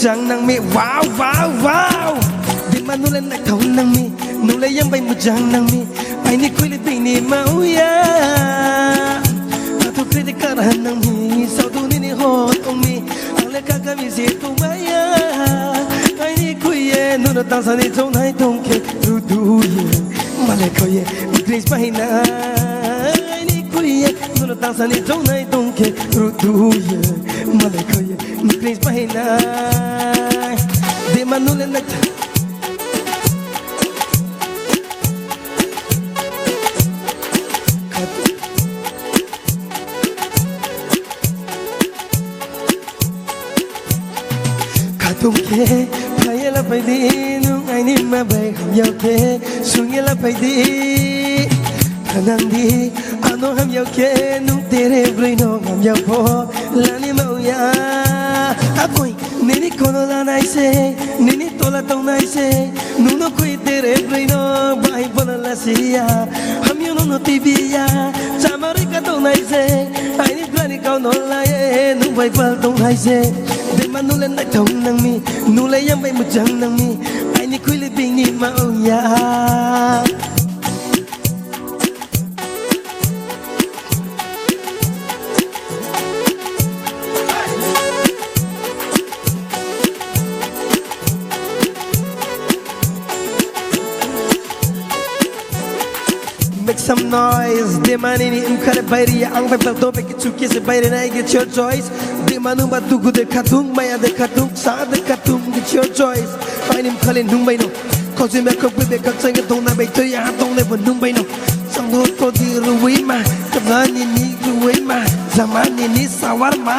mujang nang mi wow wow wow di manulan na kaw nang mi nulay yang bay mujang nang mi ay ni kuy libing ni mauya ato kritikaran nang mi saudu ni hot ong mi ang leka kami si tumaya ay ni kuy ye nuno tangsa ni zong hai tong ke rudu ye malay ko ye grace pahina ay ni kuy ye nuno tangsa ni zong hai tong ke rudu ye malay ko ye grace pahina di manulan na tung ke phai la phai di nung ai ni ma bai ham yau ke sung la phai di thanang di ano ham yau ke nung tere brai no ham yau po la ni mau ya akoi ni kono la nai se ni tola tong nai se nung no koi tere brai no bai bola la sia ham yo no tv ya chamari ka tong nai se ai ni plani kau no la ye nung bai pal tong nai se de manulan na tong nang mi nulay yang bay mujang nang mi ay ni kuy libing ni mauya Make some noise, de manini umkare bayri ang bay baldo be kichuki se bayri na get your choice de manu batugu de katung maya de katung sa de katung get your choice fainim khalen nung bay no cause me ko be ka sang tong na bay to ya tong le nung bay no sang do ko di ruwi ma kabani ni ruwi ma zamani ni sawarma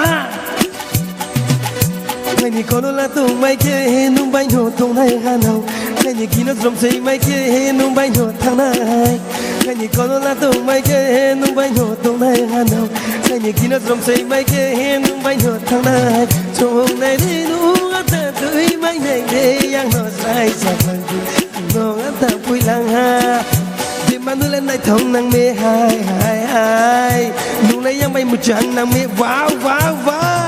Ni kono la tong mai ke nung bay no tong nai hanau ni kino drum sei mai ke nung bay no thang nai ni kono la tong mai ke nung bay no tong nai hanau ni kino drum sei mai ke nung bay no thang nai chong nai di nu ta tui mai nai de yang no sai sa lang no ta pui lang ha di manulan nai thong nang me hai hai hai nung lai yang bay mujang nang me wow wow wow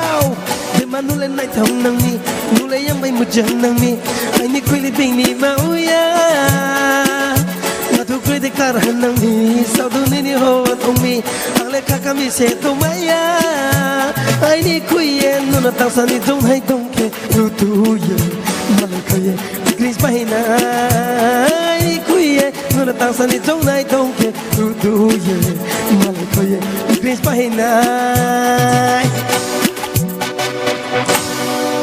manulan nai thong nang mi nulay yang bay mujang nang mi ay ni kuy libing ni mauya ngatu kuy de karahan nang mi saudu ni hot ong mi ang lekha kami se tumaya ay ni kuy ye nuno tangsa ni zong hai tong ke rutu ye malay ko ye grace pahina ay ni kuy ye nuno tangsa ni zong hai tong ke rutu ye malay ko ye grace pahina